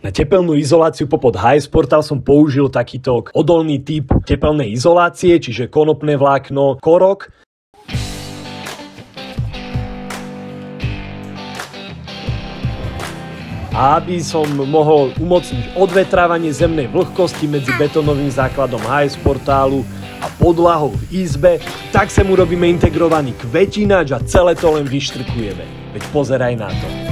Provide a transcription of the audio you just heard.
Na tepelnú izoláciu popod HS Portal som použil takýto odolný typ tepelnej izolácie, čiže konopné vlákno Korok. A aby som mohol umocniť odvetrávanie zemnej vlhkosti medzi betónovým základom HS Portálu a podlahou v izbe, tak sem urobíme integrovaný kvetinač a celé to len vyštrkujeme. Veď pozeraj na to.